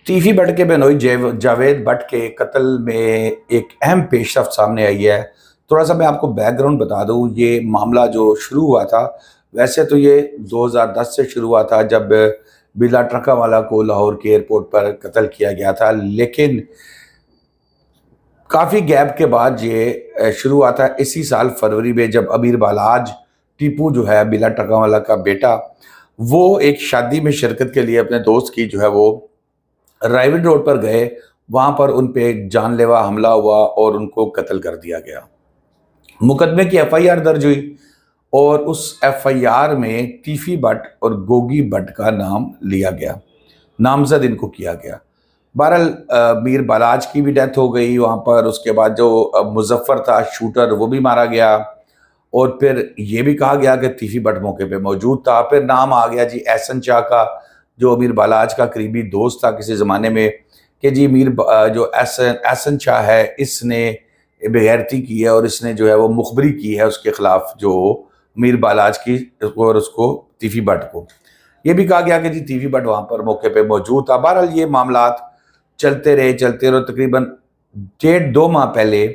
TV but के Benoy Javed but के कत्ल में एक अहम पेशरफ्त सामने आई है। थोड़ा सा मैं आपको बैकग्राउंड बता दूं, ये मामला जो शुरू हुआ था, वैसे तो ये 2010 से शुरू हुआ था, जब बिला ट्रकावाला को लाहौर के एयरपोर्ट पर कत्ल किया गया था। लेकिन काफ़ी गैप के बाद ये शुरू हुआ था इसी साल फरवरी में, जब अमीर बालाज टीपू जो है बिला ट्रकावाला का बेटा, वो एक शादी में शिरकत के लिए अपने दोस्त की जो है वो रायविंड रोड पर गए। वहां पर उन पे जानलेवा हमला हुआ और उनको कत्ल कर दिया गया। मुकदमे की एफआईआर दर्ज हुई और उस एफआईआर में टीफी बट और गोगी बट का नाम लिया गया, नामजद इनको किया गया। बहरहाल मीर बालाज की भी डेथ हो गई वहाँ पर। उसके बाद जो मुजफ्फर था शूटर, वो भी मारा गया। और फिर ये भी कहा गया कि तीफी बट मौके पे मौजूद था। फिर नाम आ गया जी एहसन शाह का, जो मीर बालाज का करीबी दोस्त था किसी ज़माने में, कि जी जो एहसन शाह है, इसने बेगैरती की है और इसने जो है वो मुखबरी की है उसके ख़िलाफ़, जो मीर बालाज की और उसको तीफी बट को। ये भी कहा गया कि जी तीफी बट वहाँ पर मौके पे मौजूद था। बहरहाल ये मामलात चलते रहे। तकरीबन 1.5-2 माह पहले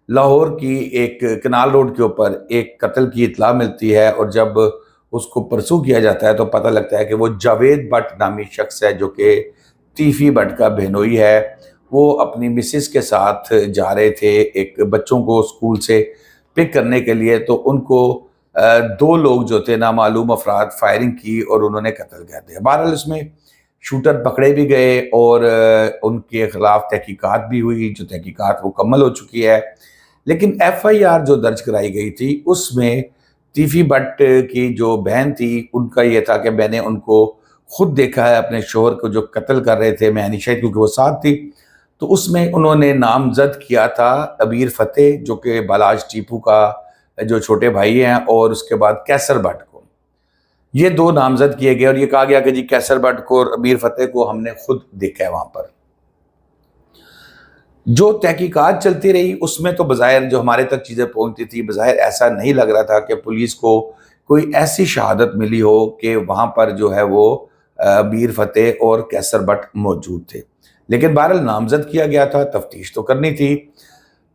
लाहौर की एक कनाल रोड के ऊपर एक कत्ल की इत्तला मिलती है, और जब उसको परसू किया जाता है तो पता लगता है कि वो जावेद बट नामी शख्स है, जो कि तीफी बट का बहनोई है। वो अपनी मिसिस के साथ जा रहे थे एक बच्चों को स्कूल से पिक करने के लिए, तो उनको 2 लोग जो थे नामालूम अफराद फायरिंग की और उन्होंने कत्ल कर दिया। बहरहाल इसमें शूटर पकड़े भी गए और उनके खिलाफ तहकीकात भी हुई, जो तहकीकात मुकम्मल हो चुकी है। लेकिन एफआईआर जो दर्ज कराई गई थी उसमें तीफी बट की जो बहन थी, उनका ये था कि मैंने उनको खुद देखा है अपने शोहर को जो कत्ल कर रहे थे, मैं शायद क्योंकि वो साथ थी। तो उसमें उन्होंने नामजद किया था अबीर फतेह, जो कि बालाज टीपू का जो छोटे भाई हैं, और उसके बाद कैसर बट को। ये 2 नामजद किए गए और ये कहा गया कि जी कैसर बट को और अबीर फतेह को हमने खुद देखा है। वहां पर जो तहकीकात चलती रही उसमें तो बज़ाहिर जो हमारे तक चीज़ें पहुंचती थी, बज़ाहिर ऐसा नहीं लग रहा था कि पुलिस को कोई ऐसी शहादत मिली हो कि वहाँ पर जो है वो मीर फतेह और कैसर बट मौजूद थे। लेकिन बहरहाल नामजद किया गया था, तफ्तीश तो करनी थी।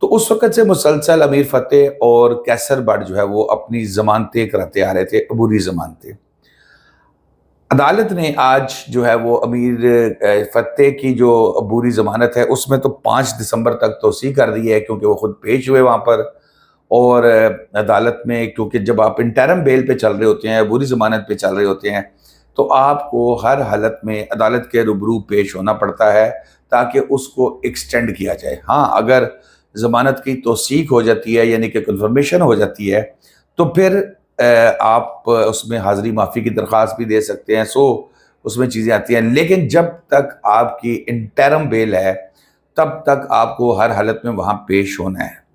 तो उस वक़्त से मुसलसल अमीर फतेह और कैसर बट जो है वो अपनी ज़मानतें कराते आ रहे थे, अबूरी ज़मानतें। अदालत ने आज जो है वो अमीर फतेह की जो अबूरी ज़मानत है उसमें तो 5 दिसंबर तक तोसी कर दी है, क्योंकि वो खुद पेश हुए वहाँ पर। और अदालत में, क्योंकि जब आप इंटरम बेल पे चल रहे होते हैं, अबूरी ज़मानत पे चल रहे होते हैं, तो आपको हर हालत में अदालत के रूबरू पेश होना पड़ता है ताकि उसको एक्सटेंड किया जाए। हाँ, अगर ज़मानत की तौसीक हो जाती है, यानी कि कन्फर्मेशन हो जाती है, तो फिर आप उसमें हाज़िरी माफ़ी की दरख्वास्त भी दे सकते हैं। सो उसमें चीज़ें आती हैं। लेकिन जब तक आपकी इंटरम बेल है, तब तक आपको हर हालत में वहाँ पेश होना है।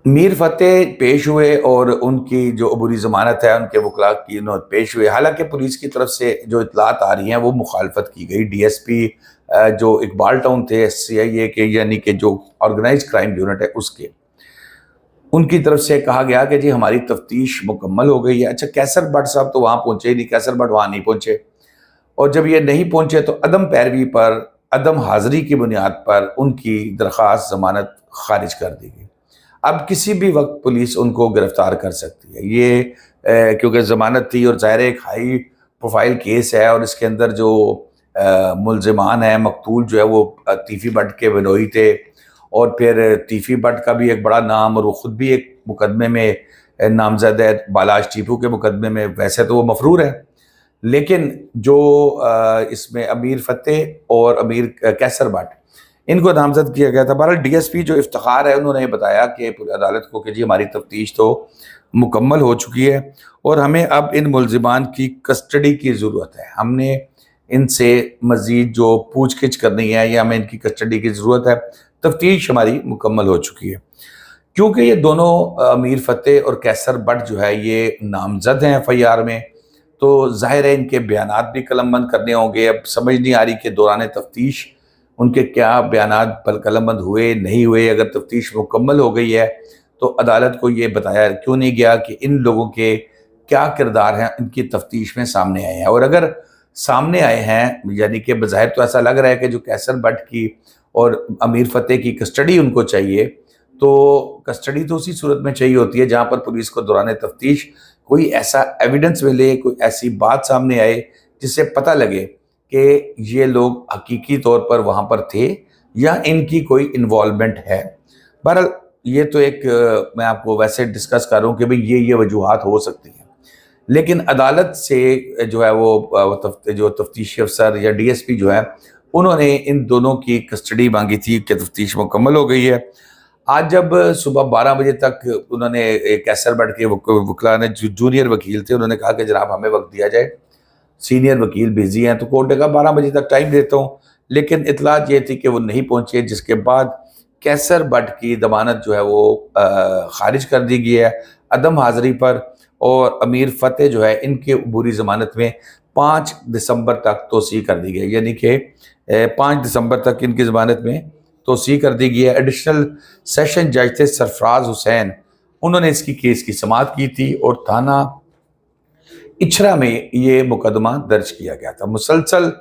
मीर फतेह पेश हुए और उनकी जो अबूरी ज़मानत है उनके वकला की पेश हुए। हालांकि पुलिस की तरफ से जो इतलात आ रही हैं वो मुखालफत की गई। डीएसपी जो इकबाल टाउन थे सीआईए के, यानी कि जो ऑर्गेनाइज क्राइम यूनिट है उसके, उनकी तरफ से कहा गया कि जी हमारी तफ्तीश मुकम्मल हो गई है। अच्छा, कैसर बट साहब तो वहाँ पहुँचे ही नहीं, कैसर बट वहाँ नहीं पहुँचे। और जब ये नहीं पहुँचे तो अदम पैरवी पर, अदम हाज़िरी की बुनियाद पर उनकी दरख्वास्त ज़मानत खारिज कर दी गई। अब किसी भी वक्त पुलिस उनको गिरफ्तार कर सकती है। ये क्योंकि ज़मानत थी और ज़ाहिर एक हाई प्रोफाइल केस है, और इसके अंदर जो मुलज़िमान है, मकतूल जो है वो तीफी बट के बिनोई थे, और फिर तीफी बट का भी एक बड़ा नाम, और वो ख़ुद भी एक मुकदमे में नामजद है, बालाज टीपू के मुकदमे में। वैसे तो वो मफरूर है, लेकिन जो इसमें अमीर फतेह और अमीर कैसर बट, इनको नामजद किया गया था। बहरहाल डीएसपी जो इफ्तिखार है, उन्होंने बताया कि अदालत को कि जी हमारी तफ्तीश तो मुकम्मल हो चुकी है और हमें अब इन मुलजिमान की कस्टडी की ज़रूरत है। हमने इनसे मज़ीद जो पूछ गिछ करनी है, या हमें इनकी कस्टडी की ज़रूरत है। तफ्तीश हमारी मुकम्मल हो चुकी है। क्योंकि ये दोनों अमीर फतेह और कैसर बट जो है ये नामजद हैं एफआईआर में, तो ज़ाहिर है इनके बयानात भी कलमबंद करने होंगे। अब समझ नहीं आ रही कि दौरान तफ्तीश उनके क्या बयानात कलमबंद हुए नहीं हुए। अगर तफ्तीश मुकम्मल हो गई है तो अदालत को ये बताया क्यों नहीं गया कि इन लोगों के क्या किरदार हैं, इनकी तफ्तीश में सामने आए हैं। और अगर सामने आए हैं, यानी कि बज़ाहिर तो ऐसा लग रहा है कि जो कैसर बट की और अमीर फ़तेह की कस्टडी उनको चाहिए, तो कस्टडी तो उसी सूरत में चाहिए होती है जहाँ पर पुलिस को दौरान तफ्तीश कोई ऐसा एविडेंस मिले, कोई ऐसी बात सामने आए जिससे पता लगे कि ये लोग हकीकी तौर पर वहाँ पर थे या इनकी कोई इन्वॉल्वमेंट है। बहरहाल ये तो एक मैं आपको वैसे डिस्कस कर रहा हूँ कि भाई ये वजूहात हो सकती हैं, लेकिन अदालत से जो है जो तफ्तीशी अफसर या डीएसपी जो है, उन्होंने इन दोनों की कस्टडी मांगी थी कि तफ्तीश मुकम्मल हो गई है। आज जब सुबह 12 बजे तक उन्होंने कैसर बट के वकला ने जूनियर वकील थे, उन्होंने कहा कि जनाब हमें वक्त दिया जाए, सीनियर वकील बिजी हैं, तो कोर्ट ने कहा 12 बजे तक टाइम देता हूँ, लेकिन इतलात ये थी कि वो नहीं पहुंचे, जिसके बाद कैसर बट की जमानत जो है वो खारिज कर दी गई है अदम हाजिरी पर, और अमीर फ़तेह जो है इनके अबूरी ज़मानत में 5 दिसंबर तक तोसी कर दी गई, यानी कि 5 दिसंबर तक इनकी ज़मानत में तोसी कर दी गई है। एडिशनल सेशन जज थे सरफराज हुसैन, उन्होंने इसकी केस की समाअत की थी और थाना इछरा में ये मुकदमा दर्ज किया गया था। मुसलसल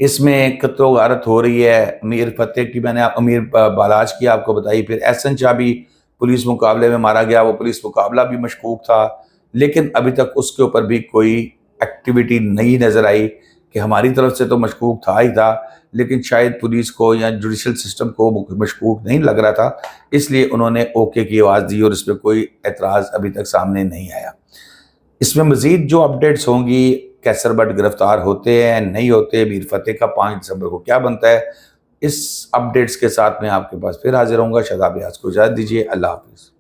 इसमें कत्लो गारत हो रही है। अमीर फ़तेह की मैंने अमीर बालाज की आपको बताई, फिर एहसन शाह भी पुलिस मुकाबले में मारा गया, वो पुलिस मुकाबला भी मशकूक था, लेकिन अभी तक उसके ऊपर भी कोई एक्टिविटी नहीं नज़र आई कि हमारी तरफ से तो मशकूक था ही था, लेकिन शायद पुलिस को या जुडिशल सिस्टम को मशकूक नहीं लग रहा था, इसलिए उन्होंने ओके की आवाज़ दी और इस पर कोई एतराज़ अभी तक सामने नहीं आया। इसमें मज़ीद जो अपडेट्स होंगी, कैसर बट गिरफ्तार होते हैं नहीं होते, अमीर फ़तेह का 5 दिसंबर को क्या बनता है, इस अपडेट्स के साथ मैं आपके पास फिर हाजिर होऊंगा। शादाब रियाज को इजाज़त दीजिए। अल्लाह हाफिज़।